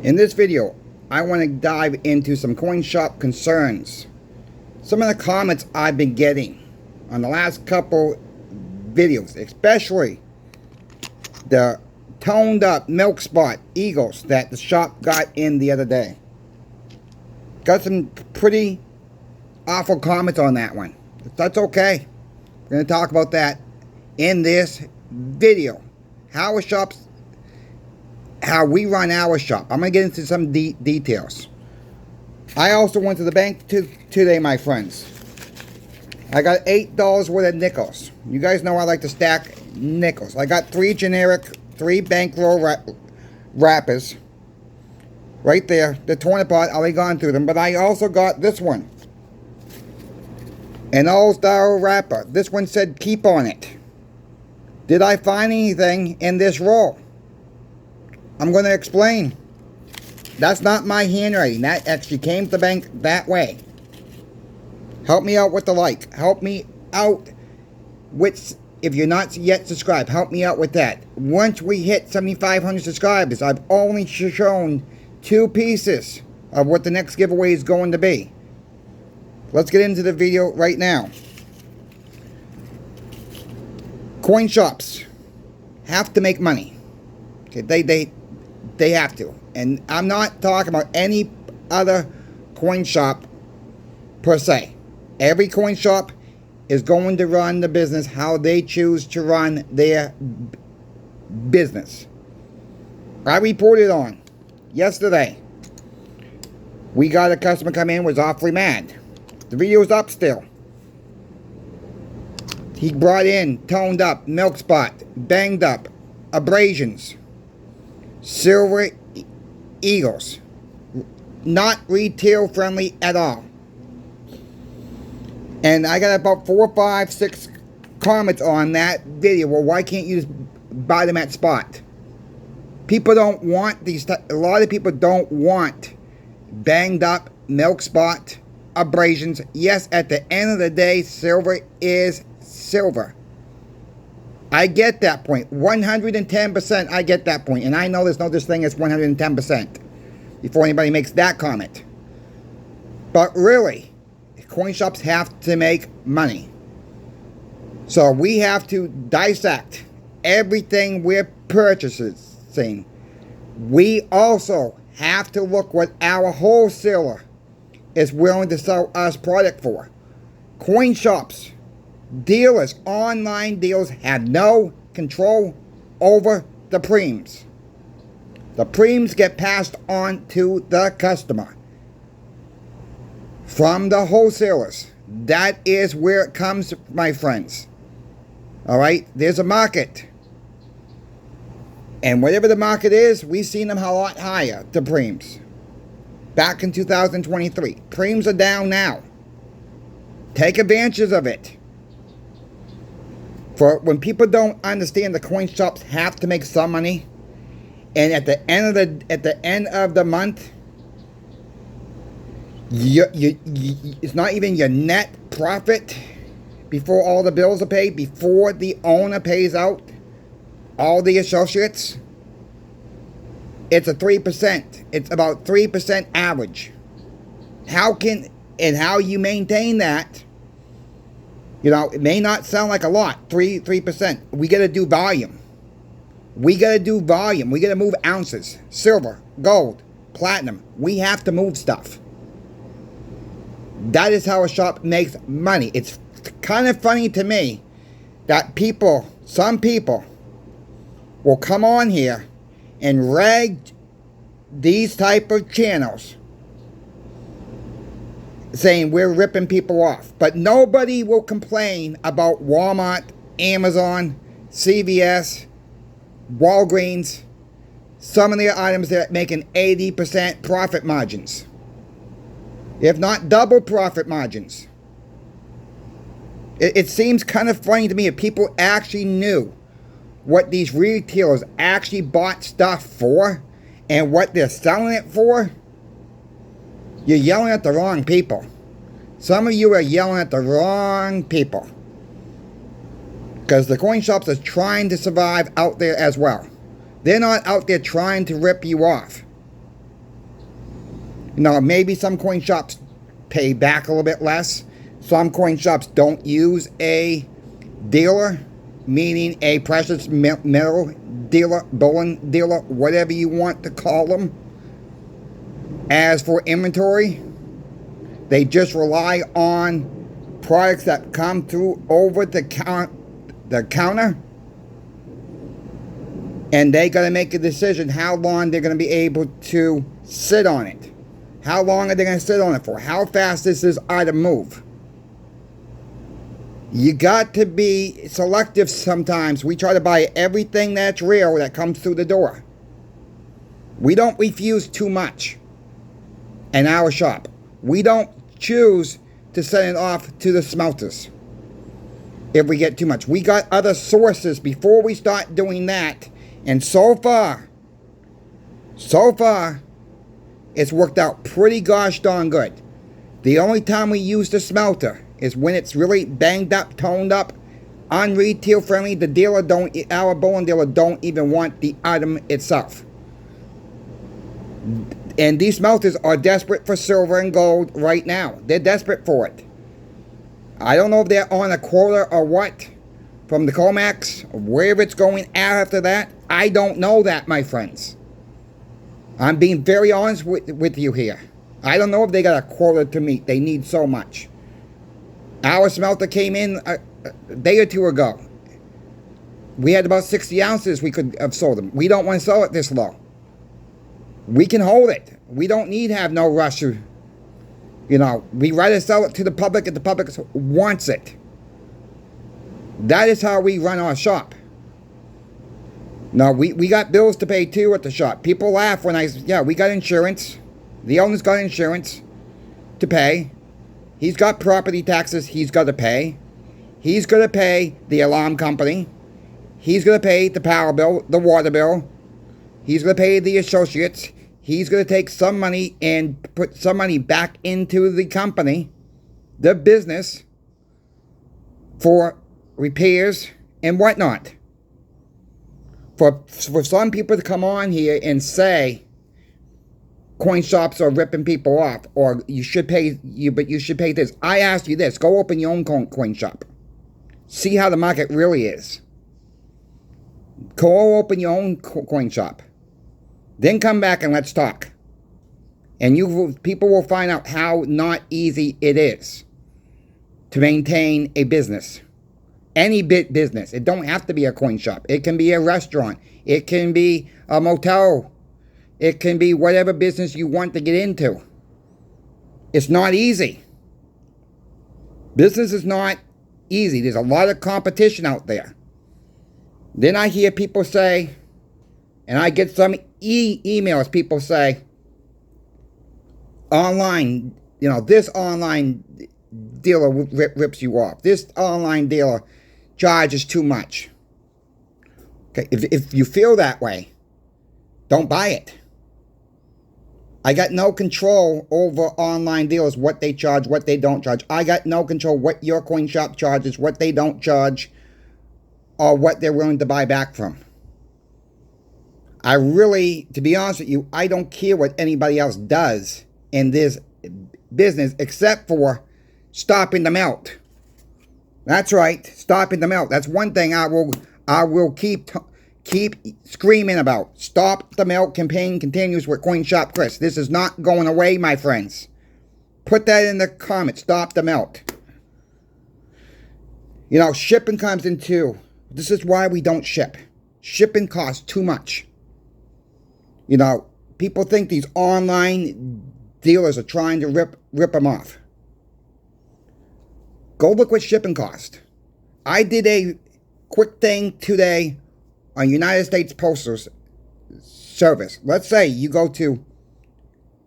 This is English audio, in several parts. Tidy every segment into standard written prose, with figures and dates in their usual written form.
In this video, I want to dive into some coin shop concerns. Some of the comments I've been getting on the last couple videos, especially the toned up milk spot eagles that the shop got in the other day. Got some pretty awful comments on that one. That's okay. We're going to talk about that in this video. How we run our shop. I'm going to get into some details. I also went to the bank today, my friends. I got $8 worth of nickels. You guys know I like to stack nickels. I got three bankroll wrappers. Right there. They're torn apart. I've already gone through them. But I also got this one. An all-star wrapper. This one said keep on it. Did I find anything in this roll? I'm going to explain. That's not my handwriting. That actually came to the bank that way. Help me out with the like. Help me out with, if you're not yet subscribed, help me out with that. Once we hit 7,500 subscribers, I've only shown 2 pieces of what the next giveaway is going to be. Let's get into the video right now. Coin shops have to make money. Okay, they have to. And I'm not talking about any other coin shop per se. Every coin shop is going to run the business how they choose to run their business. I reported on yesterday. We got a customer come in, was awfully mad. The video's up still. He brought in toned up, milk spot, banged up, abrasions, silver eagles. Not retail friendly at all. And I got about 4, 5, 6 comments on that video. Well, why can't you just buy them at spot? People don't want these. A lot of people don't want banged up milk spot abrasions. Yes, at the end of the day, silver is silver. I get that point. 110%, I get that point. And I know there's no such thing as 110% before anybody makes that comment. But really, coin shops have to make money. So we have to dissect everything we're purchasing. We also have to look what our wholesaler is willing to sell us product for. Coin shops, dealers, online dealers have no control over the preems. The preems get passed on to the customer from the wholesalers. That is where it comes, my friends. Alright, there's a market. And whatever the market is, we've seen them a lot higher, the preems. Back in 2023. Preems are down now. Take advantage of it. For when people don't understand the coin shops have to make some money, and at the end of the month, it's not even your net profit before all the bills are paid, before the owner pays out all the associates. It's a 3%. It's about 3% average. How you maintain that? You know, it may not sound like a lot, 3%. We got to do volume. We got to do volume. We got to move ounces, silver, gold, platinum. We have to move stuff. That is how a shop makes money. It's kind of funny to me that some people will come on here and rag these type of channels saying we're ripping people off. But nobody will complain about Walmart, Amazon, CVS, Walgreens, some of the items that are making 80% profit margins. If not double profit margins. It seems kind of funny to me if people actually knew what these retailers actually bought stuff for and what they're selling it for. You're yelling at the wrong people. Some of you are yelling at the wrong people. Because the coin shops are trying to survive out there as well. They're not out there trying to rip you off. You know, maybe some coin shops pay back a little bit less. Some coin shops don't use a dealer, meaning a precious metal dealer, bullion dealer, whatever you want to call them. As for inventory, they just rely on products that come through over the counter, and they got to make a decision how long they're going to be able to sit on it. How long are they going to sit on it for? How fast does this item move? You got to be selective sometimes. We try to buy everything that's real that comes through the door. We don't refuse too much in our shop. We don't choose to send it off to the smelters if we get too much. We got other sources before we start doing that. And so far, it's worked out pretty gosh darn good. The only time we use the smelter is when it's really banged up, toned up, un-retail friendly. The dealer our bullion dealer don't even want the item itself. And these smelters are desperate for silver and gold right now. They're desperate for it. I don't know if they're on a quota or what from the Comex, or wherever it's going after that. I don't know that, my friends. I'm being very honest with you here. I don't know if they got a quota to meet. They need so much. Our smelter came in a day or two ago. We had about 60 ounces we could have sold them. We don't want to sell it this low. We can hold it. We don't need to have no rush. You know, we rather sell it to the public if the public wants it. That is how we run our shop. Now, we got bills to pay too at the shop. People laugh when we got insurance. The owner's got insurance to pay. He's got property taxes he's got to pay. He's going to pay the alarm company. He's going to pay the power bill, the water bill. He's going to pay the associates. He's going to take some money and put some money back into the company, the business, for repairs and whatnot. For some people to come on here and say coin shops are ripping people off, or but you should pay this. I ask you this: go open your own coin shop. See how the market really is. Go open your own coin shop. Then come back and let's talk. And people will find out how not easy it is to maintain a business. Any business. It don't have to be a coin shop. It can be a restaurant. It can be a motel. It can be whatever business you want to get into. It's not easy. Business is not easy. There's a lot of competition out there. Then I hear people say, and I get some emails, people say, online, this online dealer rips you off. This online dealer charges too much. Okay, if you feel that way, don't buy it. I got no control over online dealers, what they charge, what they don't charge. I got no control what your coin shop charges, what they don't charge, or what they're willing to buy back from. I really, to be honest with you, I don't care what anybody else does in this business except for stopping the melt. That's right, stopping the melt. That's one thing I will keep screaming about. Stop the melt campaign continues with Coin Shop Chris. This is not going away, my friends. Put that in the comments. Stop the melt. Shipping comes in too. This is why we don't ship. Shipping costs too much. People think these online dealers are trying to rip them off. Go look what shipping cost. I did a quick thing today on United States Postal Service. Let's say you go to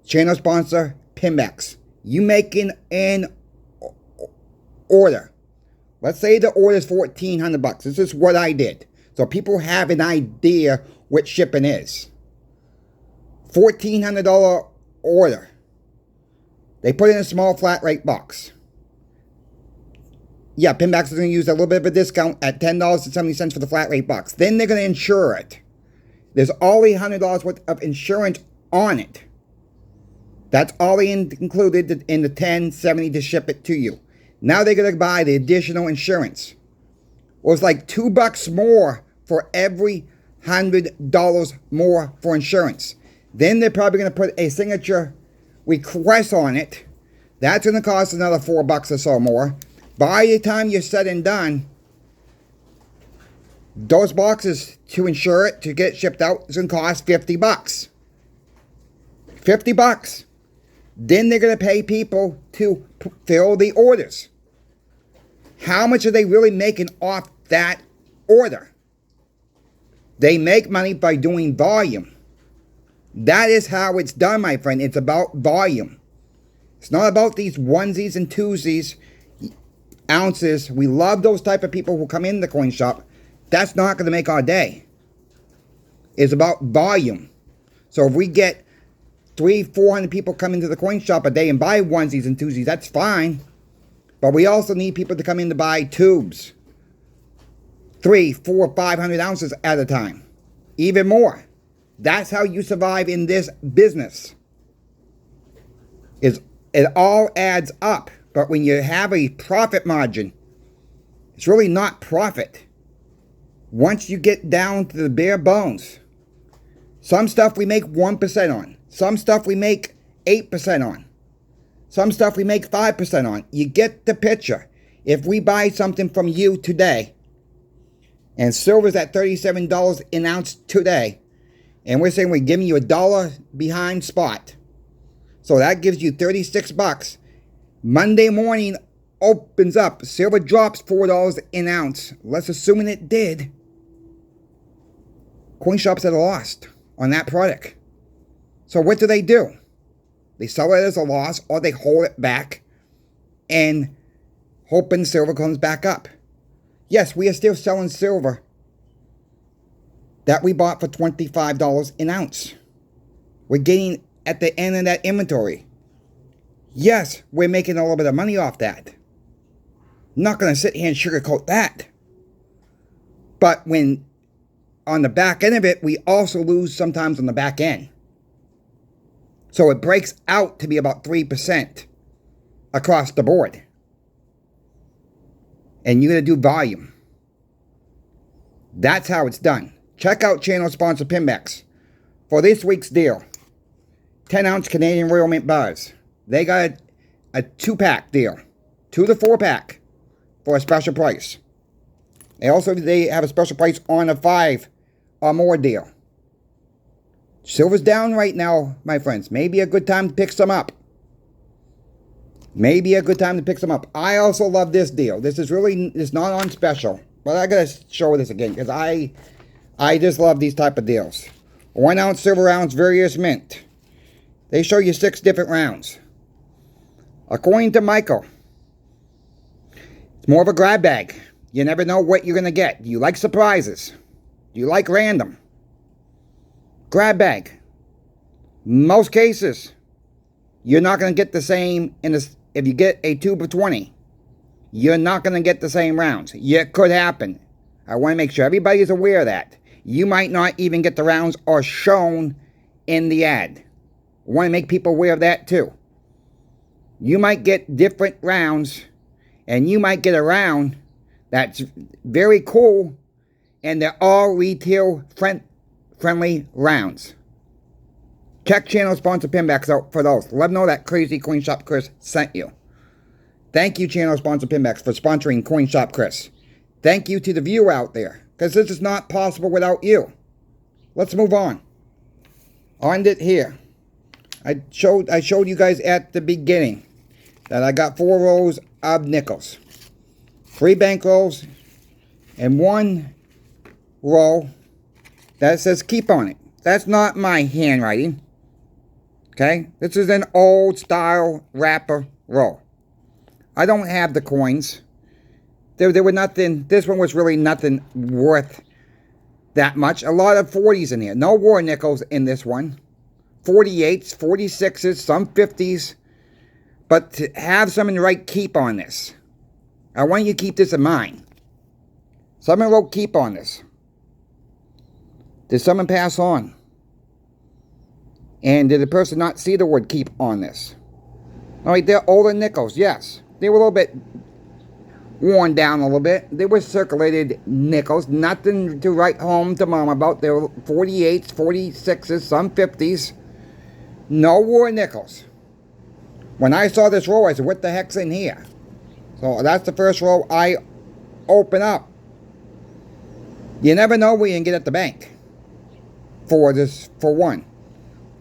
channel sponsor Pinbax. You make an order. Let's say the order is $1,400. This is what I did, so people have an idea what shipping is. $1,400 order. They put in a small flat rate box. Yeah, Pinbax is going to use a little bit of a discount at $10.70 for the flat rate box. Then they're going to insure it. There's already $100 worth of insurance on it. That's all they included in the $10.70 to ship it to you. Now they're going to buy the additional insurance. Well, it's like $2 more for every $100 more for insurance. Then they're probably going to put a signature request on it. That's going to cost another $4 or so more. By the time you're said and done, those boxes to insure it, to get it shipped out, is going to cost $50. $50. Then they're going to pay people to fill the orders. How much are they really making off that order? They make money by doing volume. That is how it's done, my friend. It's about volume. It's not about these onesies and twosies, ounces. We love those type of people who come in the coin shop. That's not going to make our day. It's about volume. So if we get 300-400 people come into the coin shop a day and buy onesies and twosies, that's fine. But we also need people to come in to buy tubes. 300, 400, 500 ounces at a time. Even more. That's how you survive in this business. It all adds up. But when you have a profit margin, it's really not profit. Once you get down to the bare bones, some stuff we make 1% on. Some stuff we make 8% on. Some stuff we make 5% on. You get the picture. If we buy something from you today, and silver's at $37 an ounce today, and we're saying we're giving you $1 behind spot, so that gives you $36. Monday morning opens up. Silver drops $4 an ounce. Let's assume it did. Coin shops at a loss on that product. So what do? They sell it as a loss, or they hold it back and hoping silver comes back up. Yes, we are still selling silver that we bought for $25 an ounce. We're getting at the end of that inventory. Yes, we're making a little bit of money off that. I'm not going to sit here and sugarcoat that. But when on the back end of it, we also lose sometimes on the back end. So it breaks out to be about 3% across the board. And you're going to do volume. That's how it's done. Check out channel sponsor Pinbacks for this week's deal. 10-ounce Canadian Royal Mint bars. They got a 2-pack deal. 2 to 4-pack for a special price. And also they have a special price on a 5 or more deal. Silver's down right now, my friends. Maybe a good time to pick some up. Maybe a good time to pick some up. I also love this deal. This is really, it's not on special. But I gotta show this again because I just love these type of deals. 1 ounce silver rounds, various mint. They show you 6 different rounds. According to Michael, it's more of a grab bag. You never know what you're gonna get. Do you like surprises? Do you like random? Grab bag. Most cases, you're not going to get the same if you get a tube of 20. You're not going to get the same rounds. It could happen. I want to make sure everybody is aware of that. You might not even get the rounds or shown in the ad. I want to make people aware of that too. You might get different rounds, and you might get a round that's very cool, and they're all retail friendly rounds. Check channel sponsor Pinbacks out for those. Let them know that Crazy Coin Shop Chris sent you. Thank you, channel sponsor Pinbacks, for sponsoring Coin Shop Chris. Thank you to the viewer out there, because this is not possible without you. Let's move on. On it here. I showed you guys at the beginning that I got 4 rows of nickels. 3 bank rolls and 1 roll that says keep on it. That's not my handwriting. Okay? This is an old style wrapper roll. I don't have the coins. There were nothing. This one was really nothing worth that much. A lot of 40s in here. No war nickels in this one. 48s, 46s, some 50s. But to have someone write keep on this. I want you to keep this in mind. Someone wrote keep on this. Did someone pass on? And did the person not see the word keep on this? All right, they're older nickels, yes. They were a little bit worn down a little bit. They were circulated nickels, nothing to write home to mom about. They were 48s, 46s, some 50s. No war nickels. When I saw this roll, I said, what the heck's in here? So that's the first roll I open up. You never know what you can get at the bank for this, for one.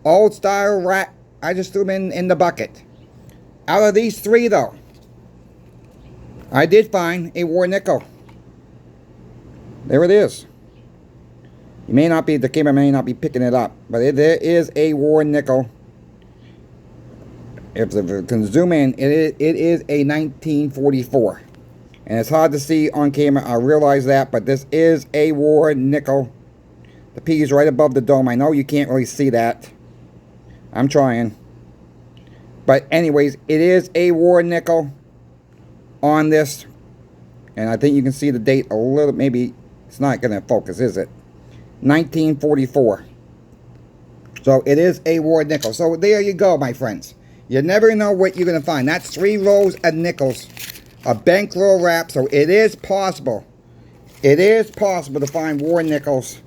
Old style rat, I just threw them in the bucket. Out of these three, though, I did find a war nickel. There it is. You may not be, the camera may not be picking it up, but there is a war nickel. If you can zoom in, it is a 1944. And it's hard to see on camera, I realize that, but this is a war nickel. The P is right above the dome. I know you can't really see that. I'm trying. But anyways, it is a war nickel on this. And I think you can see the date a little, maybe it's not going to focus, is it? 1944. So it is a war nickel. So there you go, my friends. You never know what you're going to find. That's 3 rows of nickels. A bankroll wrap. So it is possible. It is possible to find war nickels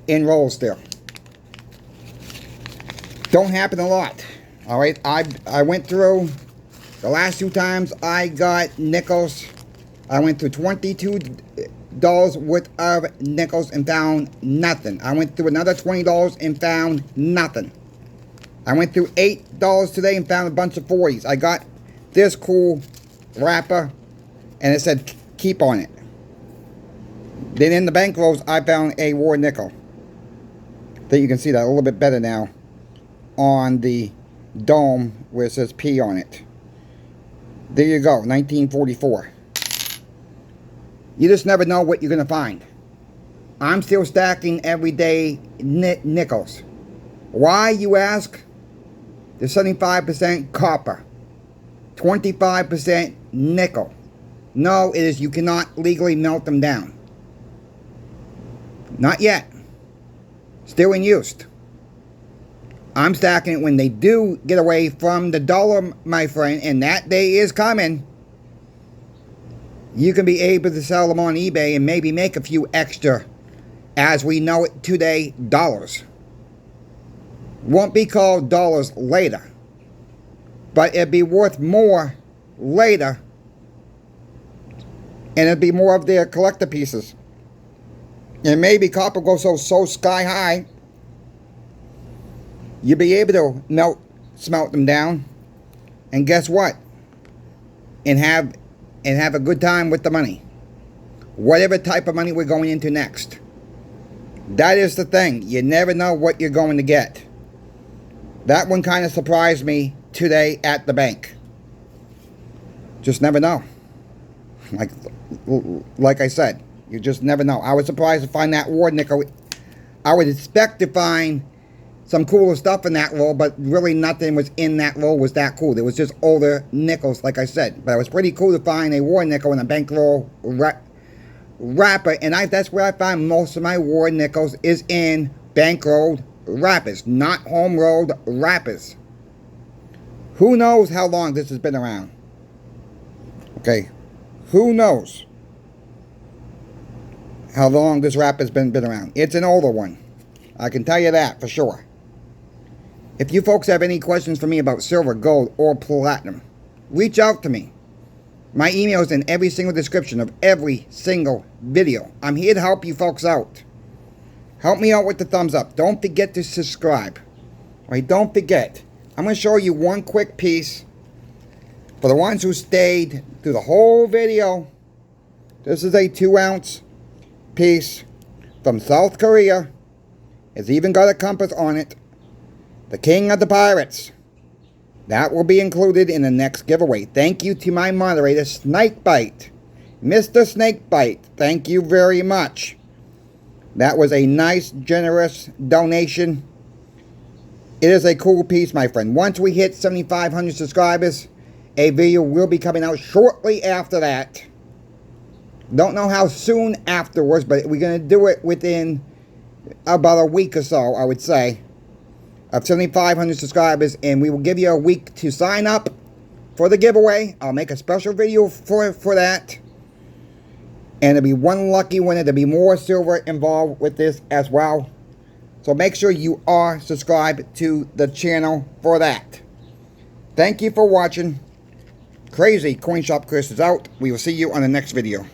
in rolls still. Don't happen a lot. Alright, I went through the last 2 times I got nickels. I went through $22 worth of nickels and found nothing. I went through another $20 and found nothing. I went through $8 today and found a bunch of 40s. I got this cool wrapper and it said keep on it. Then in the bank rolls I found a war nickel. I think you can see that a little bit better now on the dome where it says P on it. There you go, 1944. You just never know what you're going to find. I'm still stacking everyday nickels. Why, you ask? They're 75% copper, 25% nickel. No, it is, you cannot legally melt them down. Not yet. Still in use. I'm stacking it when they do get away from the dollar, my friend, and that day is coming. You can be able to sell them on eBay and maybe make a few extra, as we know it today, dollars. Won't be called dollars later, but it'd be worth more later, and it'd be more of their collector pieces. And maybe copper goes so sky high, you'll be able to smelt them down, and guess what? And have a good time with the money. Whatever type of money we're going into next. That is the thing. You never know what you're going to get. That one kind of surprised me today at the bank. Just never know. Like I said, you just never know. I was surprised to find that war nickel. I would expect to find some cooler stuff in that roll, but really nothing was in that roll was that cool. There was just older nickels, like I said. But it was pretty cool to find a war nickel in a bankroll wrapper, and that's where I find most of my war nickels is in bankrolled wrappers, not home rolled wrappers. Who knows how long this has been around? Okay, who knows how long this wrapper's been around? It's an older one. I can tell you that for sure. If you folks have any questions for me about silver, gold, or platinum, reach out to me. My email is in every single description of every single video. I'm here to help you folks out. Help me out with the thumbs up. Don't forget to subscribe. Alright, don't forget. I'm going to show you one quick piece. For the ones who stayed through the whole video, this is a 2-ounce piece from South Korea. It's even got a compass on it. The King of the Pirates. That will be included in the next giveaway. Thank you to my moderator, Snakebite. Mr. Snakebite, thank you very much. That was a nice, generous donation. It is a cool piece, my friend. Once we hit 7,500 subscribers, a video will be coming out shortly after that. Don't know how soon afterwards, but we're going to do it within about a week or so, I would say. of 7,500 subscribers, and we will give you a week to sign up for the giveaway. I'll make a special video for that. And there'll be one lucky winner. There'll be more silver involved with this as well. So make sure you are subscribed to the channel for that. Thank you for watching. Crazy Coin Shop Chris is out. We will see you on the next video.